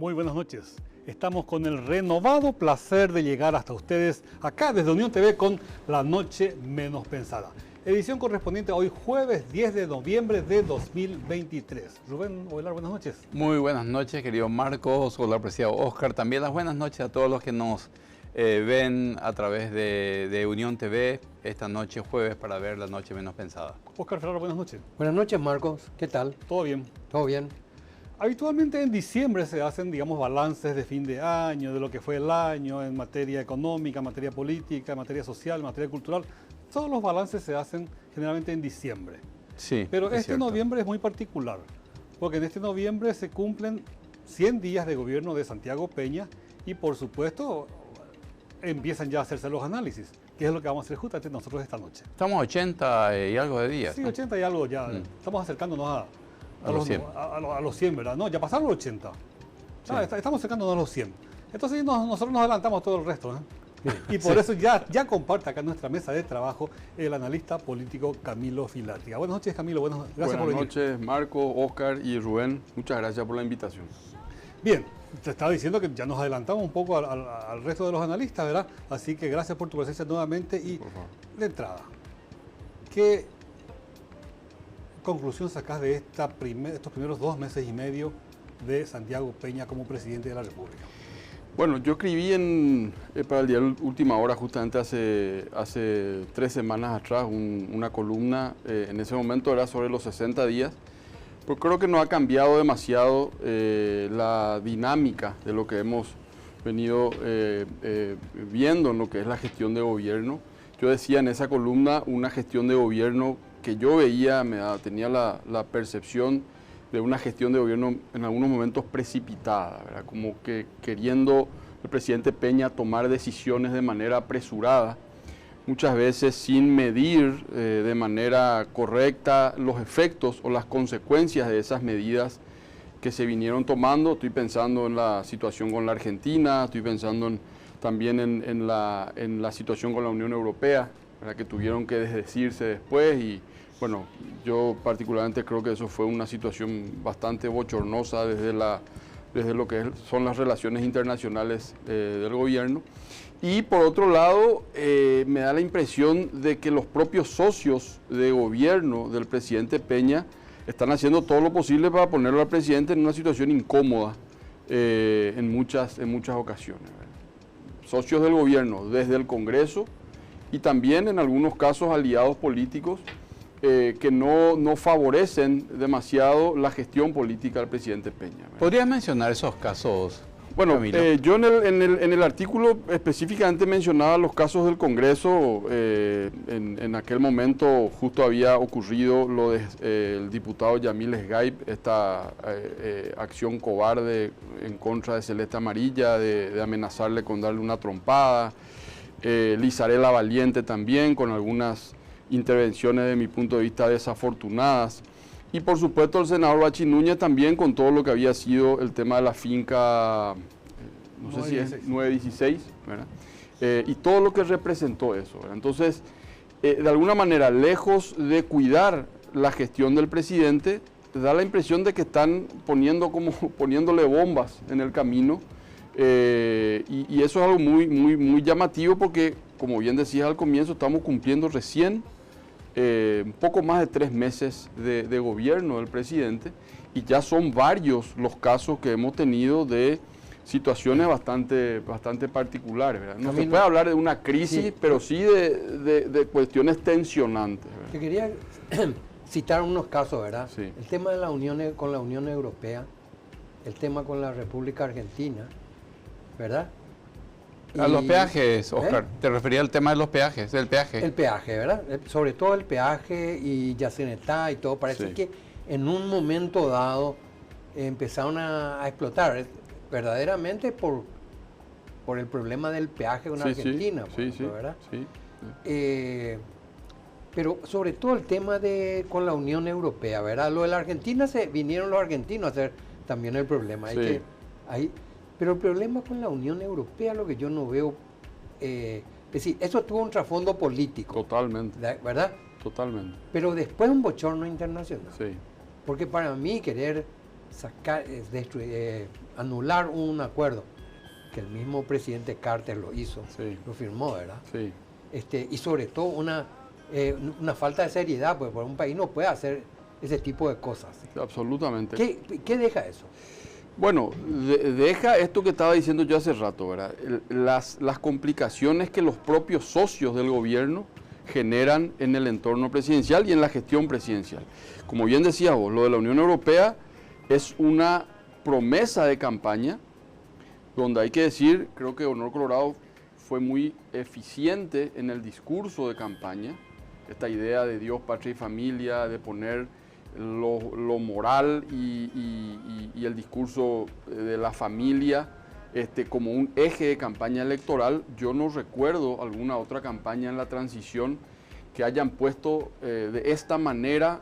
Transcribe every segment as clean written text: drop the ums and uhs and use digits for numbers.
Muy buenas noches. Estamos con el renovado placer de llegar hasta ustedes acá desde Unión TV con La Noche Menos Pensada. Edición correspondiente a hoy jueves 10 de noviembre de 2023. Rubén Ovelar, buenas noches. Muy buenas noches, querido Marcos, hola, apreciado Oscar. También las buenas noches a todos los que nos ven a través de Unión TV esta noche jueves para ver La Noche Menos Pensada. Oscar Ferraro, buenas noches. Buenas noches, Marcos. ¿Qué tal? ¿Todo bien? ¿Todo bien? Habitualmente en diciembre se hacen, digamos, balances de fin de año, de lo que fue el año en materia económica, en materia política, en materia social, en materia cultural. Todos los balances se hacen generalmente en diciembre. Sí, pero este cierto. noviembre es muy particular, porque en este noviembre se cumplen 100 días de gobierno de Santiago Peña y, por supuesto, empiezan ya a hacerse los análisis, que es lo que vamos a hacer justamente nosotros esta noche. Estamos a 80 y algo de días. Sí, ¿no? 80 y algo ya. Estamos acercándonos A los 100. a los 100, ¿verdad? No, ya pasaron los 80. Sí. Estamos acercándonos a los 100. Entonces nosotros nos adelantamos todo el resto, ¿eh? Y por Sí. eso ya comparte acá en nuestra mesa de trabajo el analista político Camilo Filártiga. Buenas noches, Camilo. Gracias por venir. Buenas noches, Marco, Oscar y Rubén. Muchas gracias por la invitación. Bien, te estaba diciendo que ya nos adelantamos un poco al resto de los analistas, ¿verdad? Así que gracias por tu presencia nuevamente y Por favor. de entrada, ¿qué conclusión sacás de estos primeros 2 meses y medio de Santiago Peña como presidente de la República? Bueno, yo escribí para el diario Última Hora justamente hace 3 semanas atrás una columna, en ese momento era sobre los 60 días, pero creo que no ha cambiado demasiado la dinámica de lo que hemos venido viendo en lo que es la gestión de gobierno. Yo decía en esa columna una gestión de gobierno que yo veía, tenía la percepción de una gestión de gobierno en algunos momentos precipitada, ¿verdad? Como que queriendo el presidente Peña tomar decisiones de manera apresurada, muchas veces sin medir de manera correcta los efectos o las consecuencias de esas medidas que se vinieron tomando. Estoy pensando en la situación con la Argentina, estoy pensando también en la situación con la Unión Europea, ¿verdad? Que tuvieron que desdecirse después y bueno, yo particularmente creo que eso fue una situación bastante bochornosa desde lo que son las relaciones internacionales del gobierno. Y por otro lado, me da la impresión de que los propios socios de gobierno del presidente Peña están haciendo todo lo posible para ponerlo al presidente en una situación incómoda en muchas ocasiones, ¿verdad? Socios del gobierno desde el Congreso y también en algunos casos aliados políticos que no favorecen demasiado la gestión política del presidente Peña, ¿verdad? ¿Podrías mencionar esos casos, Bueno, Camilo? yo en el artículo específicamente mencionaba los casos del Congreso. En aquel momento justo había ocurrido lo del diputado Yamil Esgaib, esta acción cobarde en contra de Celeste Amarilla, de amenazarle con darle una trompada. Lizarela Valiente también, con algunas intervenciones de mi punto de vista desafortunadas. Y por supuesto el senador Bachi Núñez también con todo lo que había sido el tema de la finca, no sé si es 916, ¿verdad? Y todo lo que representó eso, ¿verdad? Entonces, de alguna manera, lejos de cuidar la gestión del presidente, da la impresión de que están poniéndole bombas en el camino. Y eso es algo muy llamativo porque, como bien decías al comienzo, estamos cumpliendo recién un poco más de 3 meses de gobierno del presidente y ya son varios los casos que hemos tenido de situaciones bastante particulares, ¿verdad? No se puede hablar de una crisis, sí, pero sí de cuestiones tensionantes, ¿verdad? Te quería citar unos casos, ¿verdad? Sí. El tema de la Unión con la Unión Europea, el tema con la República Argentina, ¿verdad? A los peajes, Oscar. Te refería al tema de los peajes, del peaje. El peaje, ¿verdad? Sobre todo el peaje y Yacenetá y todo. Parece Sí. que en un momento dado empezaron a explotar, verdaderamente por el problema del peaje con Argentina, por ejemplo, ¿verdad? Sí. Pero sobre todo el tema con la Unión Europea, ¿verdad? Lo de la Argentina, vinieron los argentinos a hacer también el problema. Sí. Pero el problema con la Unión Europea, lo que yo no veo, es decir, eso tuvo un trasfondo político. Totalmente. ¿Verdad? Totalmente. Pero después un bochorno internacional. Sí. Porque para mí querer anular un acuerdo, que el mismo presidente Carter lo hizo, Sí. lo firmó, ¿verdad? Sí. Y sobre todo una falta de seriedad, porque un país no puede hacer ese tipo de cosas. Absolutamente. ¿Qué deja eso? Bueno, deja esto que estaba diciendo yo hace rato, ¿verdad? Las complicaciones que los propios socios del gobierno generan en el entorno presidencial y en la gestión presidencial. Como bien decías vos, lo de la Unión Europea es una promesa de campaña donde hay que decir, creo que Honor Colorado fue muy eficiente en el discurso de campaña, esta idea de Dios, patria y familia, de poner lo moral y el discurso de la familia como un eje de campaña electoral. Yo no recuerdo alguna otra campaña en la transición que hayan puesto de esta manera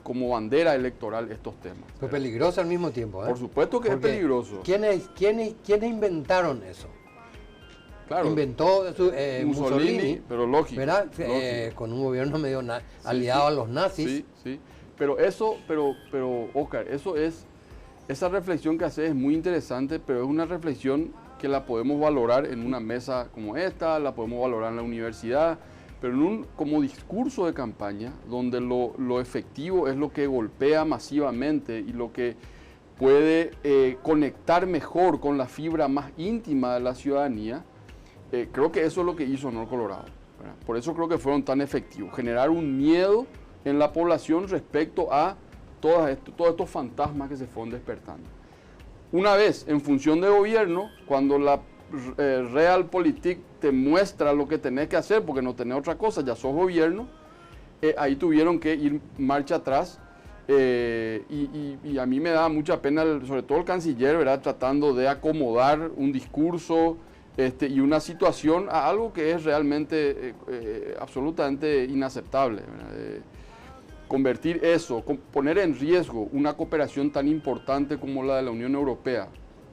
como bandera electoral estos temas. Fue peligroso al mismo tiempo, ¿eh? Por supuesto que Porque es peligroso. ¿Quiénes inventaron eso? Claro, Inventó Mussolini, pero lógico, ¿verdad? lógico. Con un gobierno medio aliado a los nazis. Sí, sí. Pero Oscar, esa reflexión que haces es muy interesante, pero es una reflexión que la podemos valorar en una mesa como esta, la podemos valorar en la universidad, pero como discurso de campaña, donde lo efectivo es lo que golpea masivamente y lo que puede conectar mejor con la fibra más íntima de la ciudadanía. Creo que eso es lo que hizo Honor Colorado, ¿verdad? Por eso creo que fueron tan efectivos, generar un miedo en la población respecto a todos estos fantasmas que se fueron despertando. Una vez en función de gobierno, cuando la Realpolitik te muestra lo que tenés que hacer, porque no tenés otra cosa, ya sos gobierno, ahí tuvieron que ir marcha atrás. Y a mí me da mucha pena, sobre todo el canciller, ¿verdad? Tratando de acomodar un discurso y una situación a algo que es realmente absolutamente inaceptable, ¿verdad? Convertir eso, poner en riesgo una cooperación tan importante como la de la Unión Europea,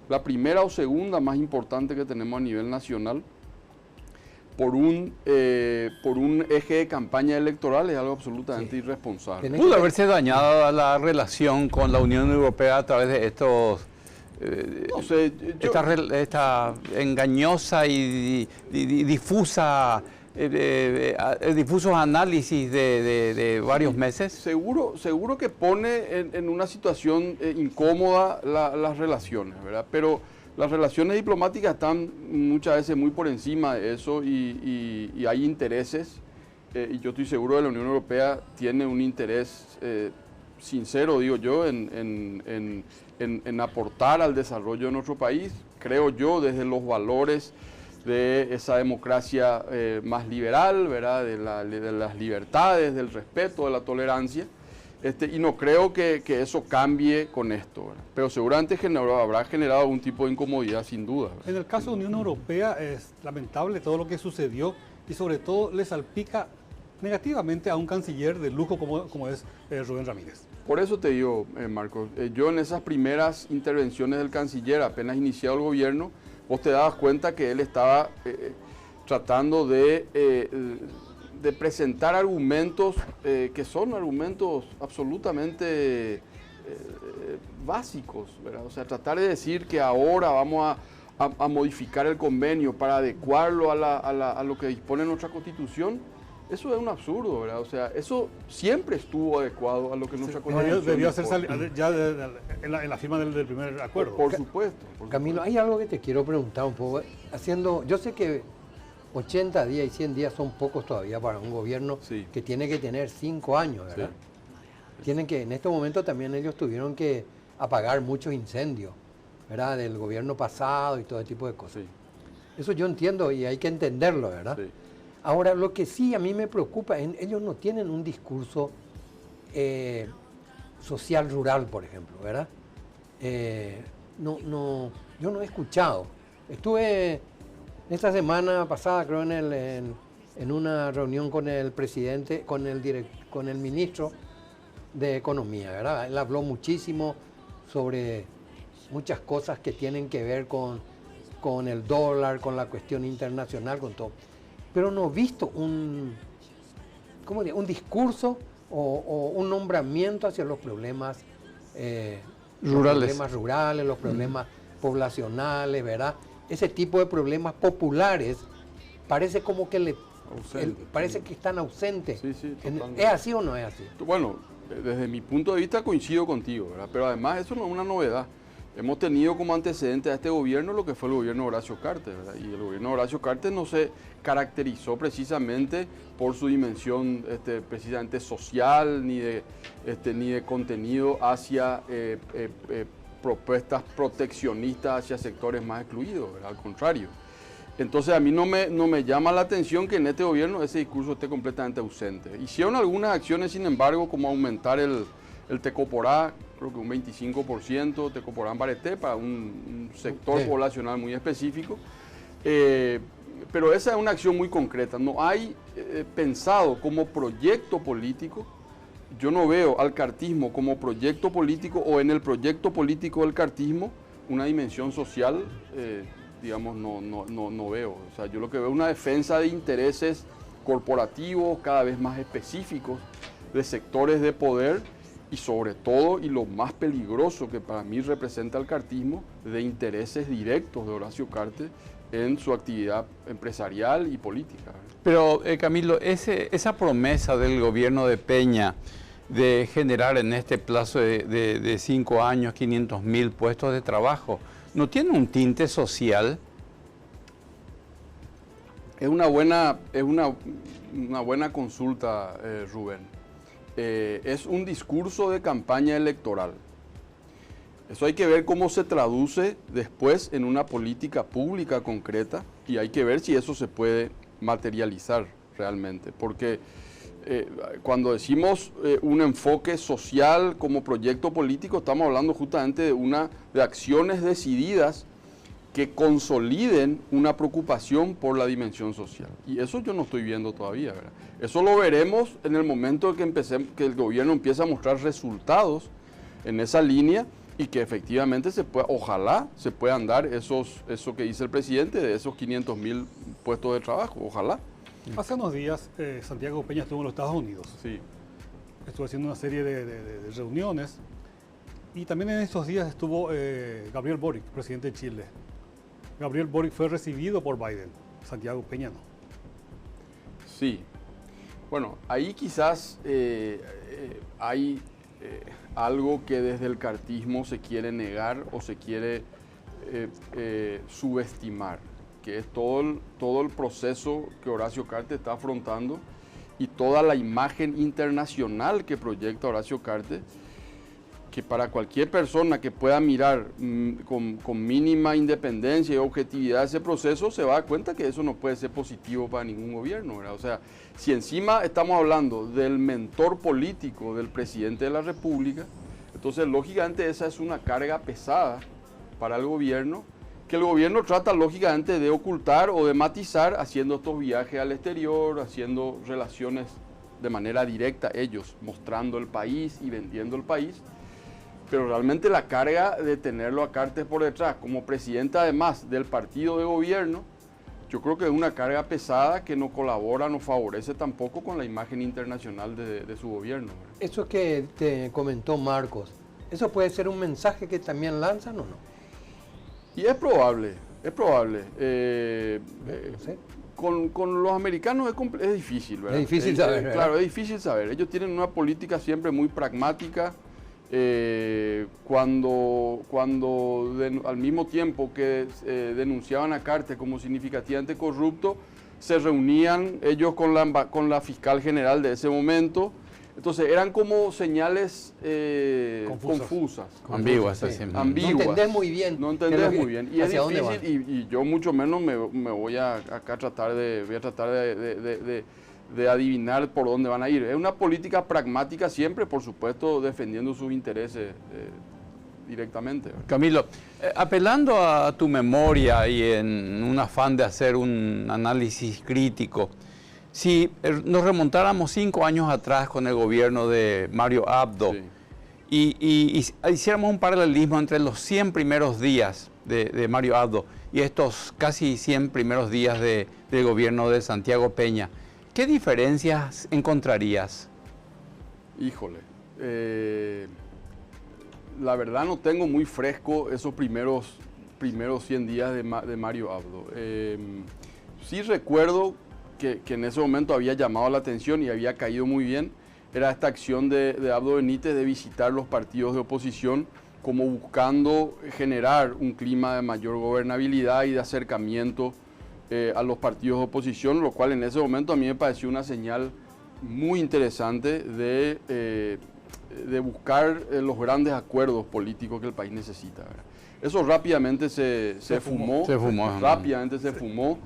la primera o segunda más importante que tenemos a nivel nacional, por un eje de campaña electoral, es algo absolutamente irresponsable. ¿Pudo haberse dañado la relación con la Unión Europea a través de estos No sé, esta engañosa y difusos análisis de varios meses? Seguro que pone en una situación incómoda las relaciones, ¿verdad? Pero las relaciones diplomáticas están muchas veces muy por encima de eso y hay intereses. Y yo estoy seguro que la Unión Europea tiene un interés sincero, digo yo, en aportar al desarrollo de nuestro país. Creo yo, desde los valores de esa democracia más liberal, ¿verdad? De las libertades, del respeto, de la tolerancia. Y no creo que eso cambie con esto, ¿verdad? Pero seguramente habrá generado algún tipo de incomodidad, sin duda, ¿verdad? En el caso de Unión Europea es lamentable todo lo que sucedió y sobre todo le salpica negativamente a un canciller de lujo como es Rubén Ramírez. Por eso te digo, Marcos, yo en esas primeras intervenciones del canciller, apenas iniciado el gobierno, vos te dabas cuenta que él estaba tratando de presentar argumentos que son argumentos absolutamente básicos, ¿verdad? O sea, tratar de decir que ahora vamos a modificar el convenio para adecuarlo a lo que dispone nuestra Constitución. Eso es un absurdo, ¿verdad? O sea, eso siempre estuvo adecuado a lo que nuestra Constitución debió hacerse ya en la firma del primer acuerdo. Por supuesto. Camilo, hay algo que te quiero preguntar un poco. Yo sé que 80 días y 100 días son pocos todavía para un gobierno que tiene que tener 5 años, ¿verdad? Sí. En este momento también ellos tuvieron que apagar muchos incendios, ¿verdad? Del gobierno pasado y todo tipo de cosas. Sí. Eso yo entiendo y hay que entenderlo, ¿verdad? Sí. Ahora, lo que sí a mí me preocupa, ellos no tienen un discurso social rural, por ejemplo, ¿verdad? Yo no he escuchado. Estuve esta semana pasada, creo, en una reunión con el presidente, con el ministro de Economía, ¿verdad? Él habló muchísimo sobre muchas cosas que tienen que ver con el dólar, con la cuestión internacional, con todo. Pero no he visto un discurso o un nombramiento hacia los problemas Rurales. Los problemas rurales, los problemas poblacionales, ¿verdad? Ese tipo de problemas populares parece como que parece que están ausentes. Sí, sí, ¿Es así o no es así? Bueno, desde mi punto de vista coincido contigo, ¿verdad? Pero además eso no es una novedad. Hemos tenido como antecedente a este gobierno lo que fue el gobierno de Horacio Cartes, ¿verdad? Y el gobierno de Horacio Cartes no se caracterizó precisamente por su dimensión precisamente social ni de contenido hacia propuestas proteccionistas hacia sectores más excluidos, ¿verdad? Al contrario. Entonces a mí no me llama la atención que en este gobierno ese discurso esté completamente ausente. Hicieron algunas acciones, sin embargo, como aumentar el Tecoporá, creo que un 25%, Tecoporá en Bareté, para un sector poblacional muy específico. Pero esa es una acción muy concreta. No hay pensado como proyecto político. Yo no veo al cartismo como proyecto político o en el proyecto político del cartismo una dimensión social, digamos, no veo. O sea, yo lo que veo es una defensa de intereses corporativos cada vez más específicos de sectores de poder y sobre todo, y lo más peligroso que para mí representa el cartismo, de intereses directos de Horacio Cartes en su actividad empresarial y política. Pero Camilo, esa promesa del gobierno de Peña de generar en este plazo de 5 años 500.000 puestos de trabajo, ¿no tiene un tinte social? Es una buena consulta, Rubén. Es un discurso de campaña electoral. Eso hay que ver cómo se traduce después en una política pública concreta y hay que ver si eso se puede materializar realmente. Porque cuando decimos un enfoque social como proyecto político, estamos hablando justamente de acciones decididas que consoliden una preocupación por la dimensión social. Y eso yo no estoy viendo todavía, ¿verdad? Eso lo veremos en el momento en que el gobierno empiece a mostrar resultados en esa línea y que efectivamente ojalá se puedan dar eso que dice el presidente, de esos 500.000 puestos de trabajo, ojalá. Hace unos días Santiago Peña estuvo en los Estados Unidos. Sí. Estuvo haciendo una serie de reuniones y también en estos días estuvo Gabriel Boric, presidente de Chile. Gabriel Boric fue recibido por Biden, Santiago Peña no. Sí. Bueno, ahí quizás hay algo que desde el cartismo se quiere negar o se quiere subestimar, que es todo el proceso que Horacio Cartes está afrontando y toda la imagen internacional que proyecta Horacio Cartes, que para cualquier persona que pueda mirar con mínima independencia y objetividad ese proceso, se va a dar cuenta que eso no puede ser positivo para ningún gobierno, ¿verdad? O sea, si encima estamos hablando del mentor político del presidente de la República, entonces lógicamente esa es una carga pesada para el gobierno, que el gobierno trata lógicamente de ocultar o de matizar haciendo estos viajes al exterior, haciendo relaciones de manera directa ellos, mostrando el país y vendiendo el país. Pero realmente la carga de tenerlo a Cartes por detrás, como presidente además del partido de gobierno, yo creo que es una carga pesada que no colabora, no favorece tampoco con la imagen internacional de su gobierno, ¿verdad? Eso que te comentó Marcos, ¿eso puede ser un mensaje que también lanzan o no? Y es probable, es probable. No sé. Con los americanos es difícil, ¿verdad? Es difícil saber, ¿verdad? Claro, es difícil saber. Ellos tienen una política siempre muy pragmática. Cuando al mismo tiempo que denunciaban a Cartes como significativamente corrupto, se reunían ellos con la fiscal general de ese momento. Entonces eran como señales confusas. Ambiguas. Sí. Ambiguas. No entendés muy bien. No entendés muy bien. Y es difícil, y yo mucho menos me voy a tratar de adivinar por dónde van a ir. Es una política pragmática siempre, por supuesto, defendiendo sus intereses directamente. Camilo, apelando a tu memoria y en un afán de hacer un análisis crítico, si nos remontáramos 5 años atrás con el gobierno de Mario Abdo, Sí. y hiciéramos un paralelismo entre los 100 primeros días de Mario Abdo y estos casi 100 primeros días del gobierno de Santiago Peña, ¿qué diferencias encontrarías? Híjole. la verdad no tengo muy fresco esos primeros 100 días de Mario Abdo. Sí recuerdo que en ese momento había llamado la atención y había caído muy bien. Era esta acción de Abdo Benítez de visitar los partidos de oposición como buscando generar un clima de mayor gobernabilidad y de acercamiento a los partidos de oposición, lo cual en ese momento a mí me pareció una señal muy interesante de buscar los grandes acuerdos políticos que el país necesita, ¿verdad? Eso rápidamente se fumó. Rápidamente se fumó.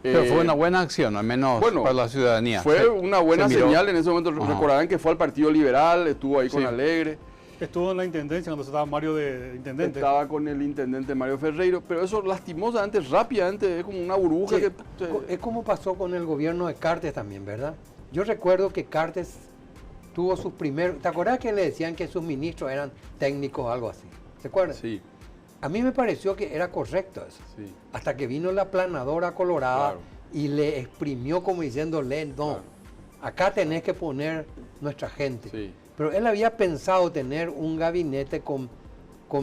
Pero fue una buena acción, al menos para la ciudadanía. Fue una buena señal en ese momento. Recordarán que fue al Partido Liberal, estuvo ahí con Alegre. Estuvo en la intendencia cuando estaba Mario de intendente. Estaba con el intendente Mario Ferreiro, pero eso lastimosamente, rápidamente, es como una burbuja. Sí, es como pasó con el gobierno de Cartes también, ¿verdad? Yo recuerdo que Cartes tuvo sus primeros... ¿Te acuerdas que le decían que sus ministros eran técnicos o algo así? ¿Se acuerdan? Sí. A mí me pareció que era correcto eso. Sí. Hasta que vino la planadora colorada, Claro. y le exprimió como diciéndole, no, Claro. acá tenés que poner nuestra gente. Sí. Pero él había pensado tener un gabinete con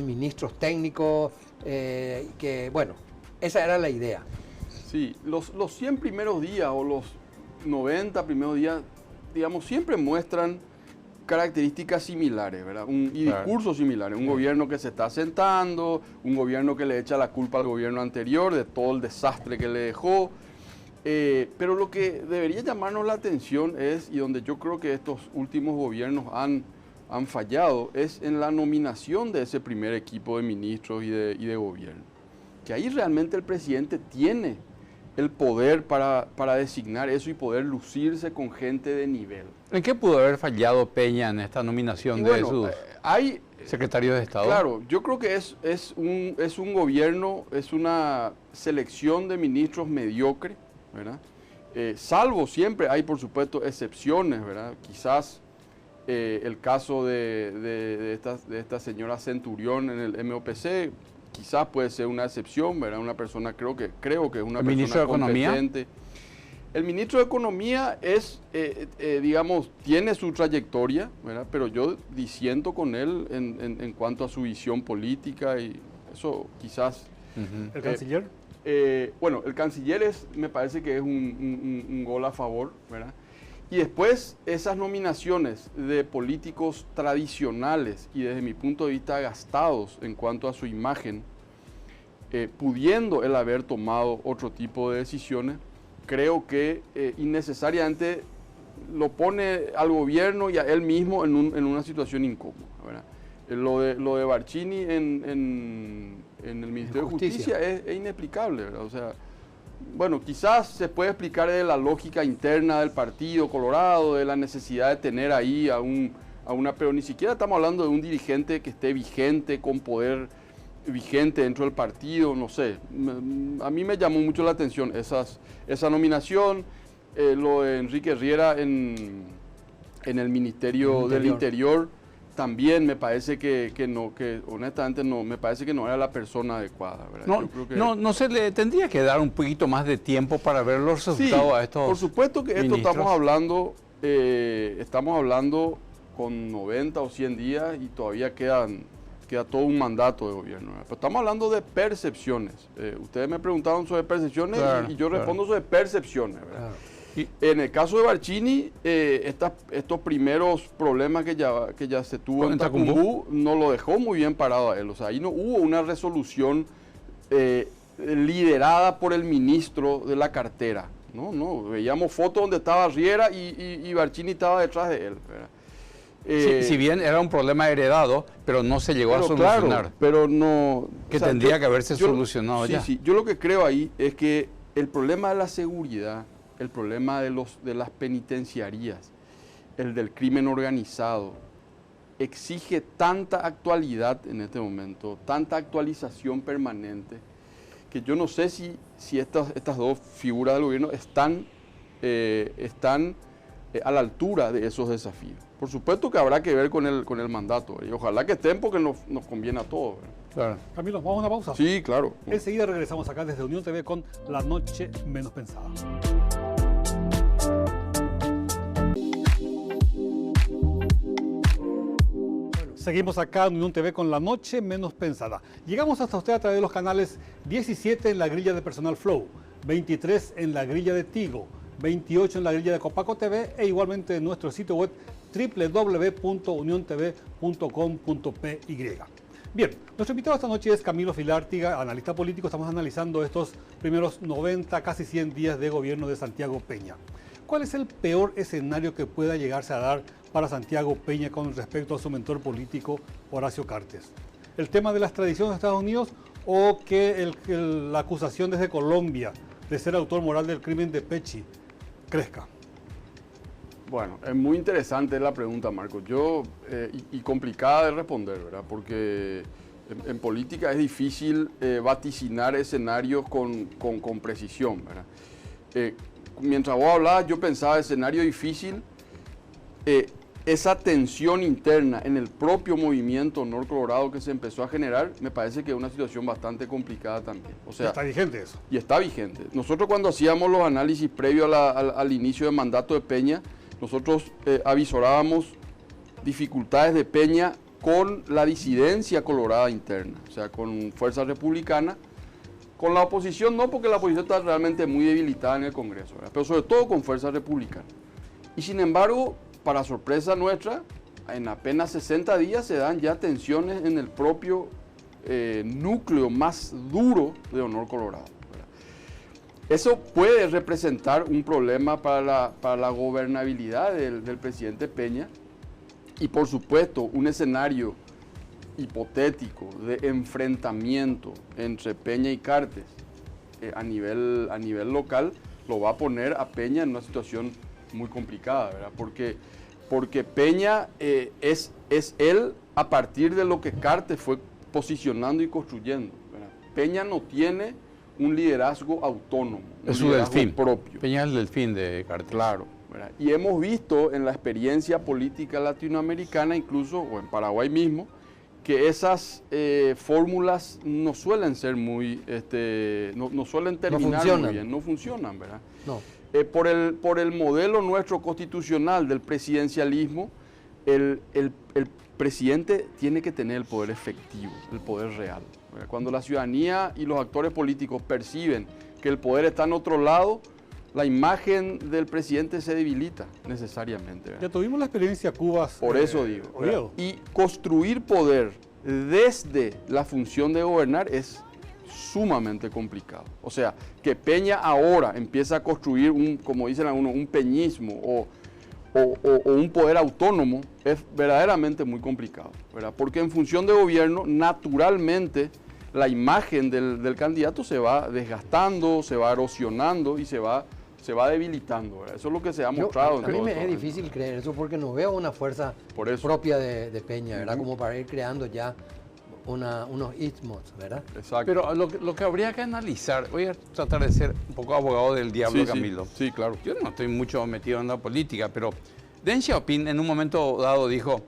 ministros técnicos, que bueno, esa era la idea. Sí, los 100 primeros días o los 90 primeros días, digamos, siempre muestran características similares, ¿verdad? Y discursos similares. Un gobierno que se está asentando, un gobierno que le echa la culpa al gobierno anterior de todo el desastre que le dejó. Pero lo que debería llamarnos la atención es, y donde yo creo que estos últimos gobiernos han fallado, es en la nominación de ese primer equipo de ministros y de gobierno. Que ahí realmente el presidente tiene el poder para designar eso y poder lucirse con gente de nivel. ¿En qué pudo haber fallado Peña en esta nominación de sus secretarios de Estado? Claro, yo creo que es un gobierno, es una selección de ministros mediocre, ¿verdad? Salvo siempre hay, por supuesto, excepciones, ¿verdad? Quizás el caso de esta señora Centurión en el MOPC, quizás puede ser una excepción, ¿verdad? Una persona, creo que es una ¿El ministro de Economía? Competente. El ministro de Economía es, digamos, tiene su trayectoria, ¿verdad? Pero yo disiento con él en cuanto a su visión política y eso quizás... ¿El canciller? Bueno, el canciller me parece que es un gol a favor, ¿verdad? Y después esas nominaciones de políticos tradicionales y desde mi punto de vista gastados en cuanto a su imagen, pudiendo él haber tomado otro tipo de decisiones, creo que innecesariamente lo pone al gobierno y a él mismo en una situación incómoda, ¿verdad? Lo de Barcini en el Ministerio de Justicia es inexplicable, ¿verdad? O sea, bueno, quizás se puede explicar de la lógica interna del Partido Colorado, de la necesidad de tener ahí a una, pero ni siquiera estamos hablando de un dirigente que esté vigente, con poder vigente dentro del partido, no sé. A mí me llamó mucho la atención esa nominación, lo de Enrique Riera en el Ministerio del Interior. También me parece que honestamente no, me parece que no era la persona adecuada, ¿verdad? No, yo creo que... no se le tendría que dar un poquito más de tiempo para ver los resultados a estos por supuesto que esto ministros. estamos hablando con 90 o 100 días y todavía queda todo un mandato de gobierno, ¿verdad? Pero estamos hablando de percepciones. Ustedes me preguntaron sobre percepciones y yo respondo sobre percepciones, ¿verdad? Claro. En el caso de Barcini, estos primeros problemas que ya se tuvo en Tacumbú no lo dejó muy bien parado a él. O sea, ahí no hubo una resolución liderada por el ministro de la cartera. No, veíamos fotos donde estaba Riera y Barcini estaba detrás de él, ¿verdad? Si bien era un problema heredado, pero no se llegó a solucionar. Claro, pero no... Que tendría que haberse solucionado ya. Sí, yo lo que creo ahí es que el problema de la seguridad, el problema de las penitenciarías, el del crimen organizado, exige tanta actualidad en este momento, tanta actualización permanente, que yo no sé si estas dos figuras del gobierno están a la altura de esos desafíos. Por supuesto que habrá que ver con el mandato, y ojalá que estén porque nos conviene a todos, ¿verdad? Claro. Camilo, ¿vamos a una pausa? Sí, claro. Enseguida regresamos acá desde Unión TV con La Noche Menos Pensada. Seguimos acá en Unión TV con La Noche Menos Pensada. Llegamos hasta usted a través de los canales 17 en la grilla de Personal Flow, 23 en la grilla de Tigo, 28 en la grilla de Copaco TV e igualmente en nuestro sitio web www.uniontv.com.py. Bien, nuestro invitado esta noche es Camilo Filártiga, analista político. Estamos analizando estos primeros 90, casi 100 días de gobierno de Santiago Peña. ¿Cuál es el peor escenario que pueda llegarse a dar para Santiago Peña con respecto a su mentor político Horacio Cartes? ¿El tema de la extradición de Estados Unidos o que la acusación desde Colombia de ser autor moral del crimen de Pechi crezca? Bueno, es muy interesante la pregunta, Marcos. Y complicada de responder, ¿verdad? Porque en política es difícil vaticinar escenarios con precisión, ¿verdad? Mientras vos hablabas, yo pensaba escenario difícil, esa tensión interna en el propio movimiento Colorado que se empezó a generar, me parece que es una situación bastante complicada también. O sea, está vigente eso. Y está vigente. Nosotros cuando hacíamos los análisis previos al inicio del mandato de Peña, nosotros avisorábamos dificultades de Peña con la disidencia colorada interna, o sea, con Fuerza Republicana. Con la oposición no, porque la oposición está realmente muy debilitada en el Congreso, ¿verdad? Pero sobre todo con Fuerza Republicana. Y sin embargo, para sorpresa nuestra, en apenas 60 días se dan ya tensiones en el propio núcleo más duro de Honor Colorado, ¿verdad? Eso puede representar un problema para la gobernabilidad del presidente Peña y por supuesto un escenario hipotético de enfrentamiento entre Peña y Cartes a nivel local lo va a poner a Peña en una situación muy complicada, ¿verdad? Porque Peña es él a partir de lo que Cartes fue posicionando y construyendo, ¿verdad? Peña no tiene un liderazgo autónomo, es un liderazgo delfín propio. Peña es el delfín de Cartes. Claro, ¿verdad? Y hemos visto en la experiencia política latinoamericana, incluso, o en Paraguay mismo, que esas fórmulas no suelen ser muy, no suelen terminar muy bien, no funcionan, ¿verdad? No. Por el modelo nuestro constitucional del presidencialismo, el presidente tiene que tener el poder efectivo, el poder real, ¿verdad? Cuando la ciudadanía y los actores políticos perciben que el poder está en otro lado, la imagen del presidente se debilita necesariamente, ¿verdad? Ya tuvimos la experiencia Cuba. Por eso digo. Y construir poder desde la función de gobernar es sumamente complicado. O sea, que Peña ahora empieza a construir como dicen algunos, un peñismo o un poder autónomo es verdaderamente muy complicado, ¿verdad? Porque en función de gobierno, naturalmente, la imagen del candidato se va desgastando, se va erosionando y se va debilitando, ¿verdad? Eso es lo que se ha mostrado. A mí me es difícil creer eso porque no veo una fuerza propia de Peña, ¿verdad? Como para ir creando ya unos istmos, ¿verdad? Exacto. Pero lo que habría que analizar, voy a tratar de ser un poco abogado del diablo, sí, Camilo. Sí, claro. Yo no estoy mucho metido en la política, pero Deng Xiaoping en un momento dado dijo,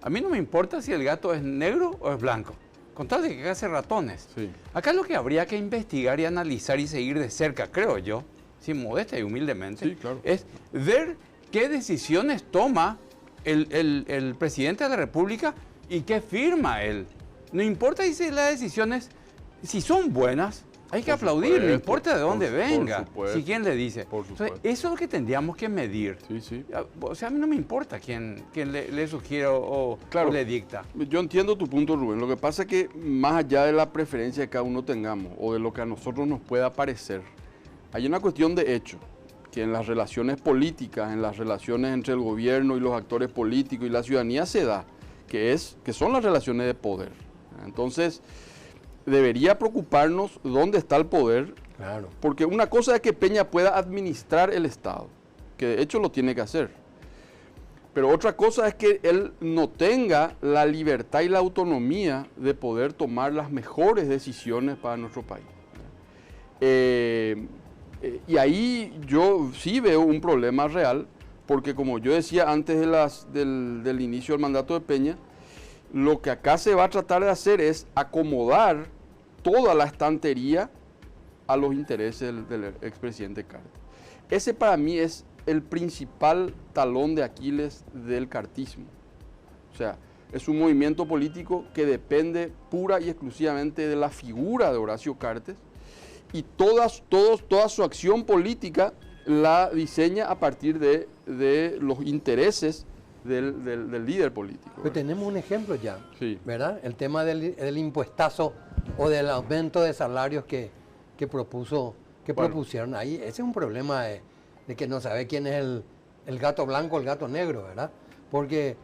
a mí no me importa si el gato es negro o es blanco, con tal de que hace ratones. Sí. Acá lo que habría que investigar y analizar y seguir de cerca, creo yo, sin modestia y humildemente, sí, claro, es ver qué decisiones toma el presidente de la República y qué firma él. No importa si las decisiones, si son buenas, hay que aplaudir, no importa de dónde venga, si quién le dice. Entonces, eso es lo que tendríamos que medir. Sí, sí. O sea, a mí no me importa quién le sugiere o le dicta. Yo entiendo tu punto, Rubén. Lo que pasa es que más allá de la preferencia que cada uno tengamos o de lo que a nosotros nos pueda parecer, hay una cuestión de hecho, que en las relaciones políticas, en las relaciones entre el gobierno y los actores políticos y la ciudadanía se da, que son las relaciones de poder. Entonces, debería preocuparnos dónde está el poder, claro, porque una cosa es que Peña pueda administrar el Estado, que de hecho lo tiene que hacer, pero otra cosa es que él no tenga la libertad y la autonomía de poder tomar las mejores decisiones para nuestro país. Y ahí yo sí veo un problema real, porque como yo decía antes del inicio del mandato de Peña, lo que acá se va a tratar de hacer es acomodar toda la estantería a los intereses del expresidente Cartes. Ese para mí es el principal talón de Aquiles del cartismo. O sea, Es un movimiento político que depende pura y exclusivamente de la figura de Horacio Cartes y toda su acción política la diseña a partir de los intereses del líder político. Pero tenemos un ejemplo ya, Sí. ¿verdad? El tema del impuestazo o del aumento de salarios que propusieron ahí. Ese es un problema de que no sabe quién es el gato blanco o el gato negro, ¿verdad? Porque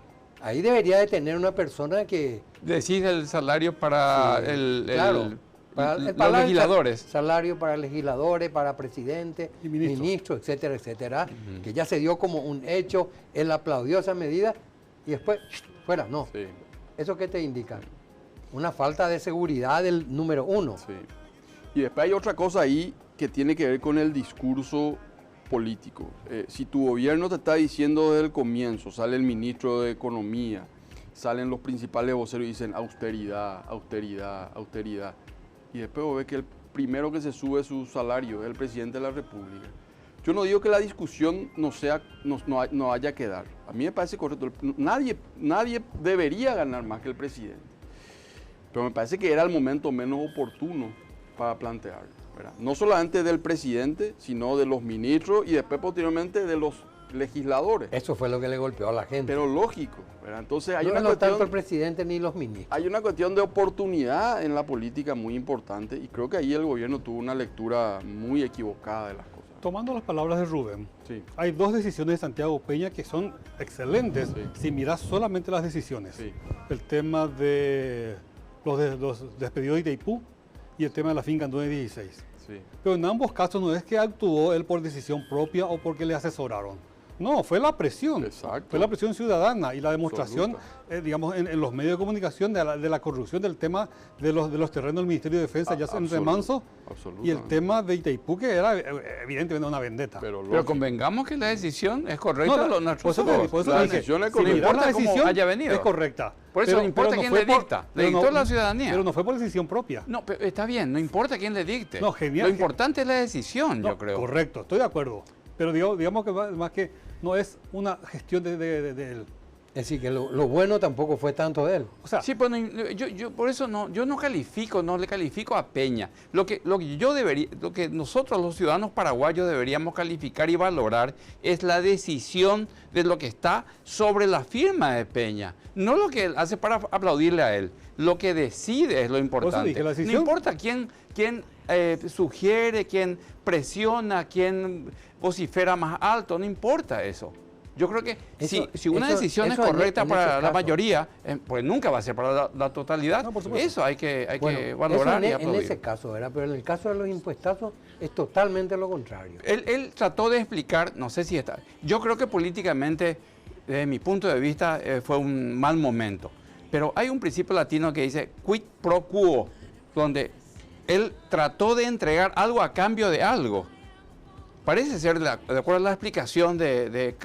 ahí debería de tener una persona que... Decís el salario para Sí, claro. los legisladores. Salario para legisladores, para presidente, Y ministros. ministros, etcétera, etcétera, que ya se dio como un hecho, él aplaudió esa medida y después, fuera, no. Sí, ¿Eso qué te indica? Una falta de seguridad del número uno. sí. Y después hay otra cosa ahí que tiene que ver con el discurso político. Si tu gobierno te está diciendo desde el comienzo, sale el ministro de Economía, salen los principales voceros y dicen austeridad, austeridad, austeridad. Y después vos ves que el primero que se sube su salario es el presidente de la República. Yo no digo que la discusión no haya que dar. A mí me parece correcto. Nadie debería ganar más que el presidente. Pero me parece que era el momento menos oportuno para plantearlo, ¿verdad? No solamente del presidente, sino de los ministros y después posteriormente de los legisladores. Eso fue lo que le golpeó a la gente. Pero lógico, ¿verdad? Entonces hay no una es no tanto el cuestión... presidente ni los ministros. Hay una cuestión de oportunidad en la política muy importante y creo que ahí el gobierno tuvo una lectura muy equivocada de las cosas. Tomando las palabras de Rubén, Sí, hay dos decisiones de Santiago Peña que son excelentes Sí. si miras solamente las decisiones. sí, El tema de los despedidos de Itaipú y el tema de la finca en 916. sí. Pero en ambos casos no es que actuó él por decisión propia o porque le asesoraron. No, fue la presión. Exacto. Fue la presión ciudadana y la demostración, Absoluta. digamos, en los medios de comunicación de la corrupción del tema de los terrenos del Ministerio de Defensa, ya sea en Remanso, y el Absolutamente. tema de Itaipú, que era evidentemente una vendetta. Pero Pero convengamos que la decisión es correcta No, de los por nuestros eso ojos. por eso La dije, decisión es si correcta. miras No importa cómo haya venido. es correcta. Por eso no importa quién le dicta, le dictó la ciudadanía. Pero no fue por decisión propia. No, pero está bien, no importa quién le dicte. No, genial. Lo importante es la decisión, No, yo creo. correcto, estoy de acuerdo. Pero digamos que más que no es una gestión de él. Es decir, que lo bueno tampoco fue tanto de él. O sea, Sí, pues yo por eso yo no le califico a Peña. Lo que nosotros los ciudadanos paraguayos deberíamos calificar y valorar es la decisión de lo que está sobre la firma de Peña. No lo que él hace para aplaudirle a él. Lo que decide es lo importante. dije, la No decisión- importa quién sugiere, quién presiona, quién vocifera más alto, no importa eso. Yo creo que si una decisión es correcta en para ese la caso. mayoría, pues nunca va a ser para la totalidad. No, por supuesto. Eso hay que Bueno, valorar y eso en aplaudir. ese caso, ¿verdad? Pero en el caso de los impuestazos es totalmente lo contrario. Él trató de explicar, no sé si está. Yo creo que políticamente, desde mi punto de vista, fue un mal momento. Pero hay un principio latino que dice quid pro quo, donde él trató de entregar algo a cambio de algo. Parece ser, de acuerdo a la explicación de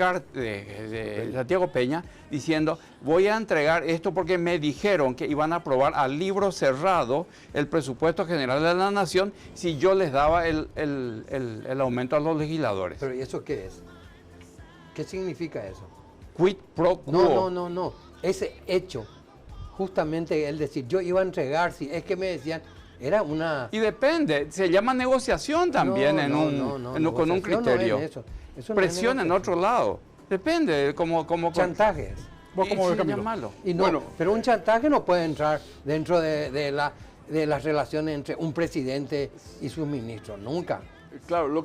Santiago Peña, diciendo, voy a entregar esto porque me dijeron que iban a aprobar al libro cerrado el presupuesto general de la nación si yo les daba el aumento a los legisladores. Pero ¿y eso qué es? ¿Qué significa eso? Quid pro quo. No. Ese hecho, justamente el decir, yo iba a entregar, si es que me decían, era una... Y depende, se llama negociación también con un criterio. No es eso. Eso no es Presión en negociación. otro lado. Depende, como Chantajes. ¿Vos cómo ves, sí, Camilo? llámalo. Y no, Bueno, pero un chantaje no puede entrar dentro de las relaciones entre un presidente y sus ministros, nunca. Claro, lo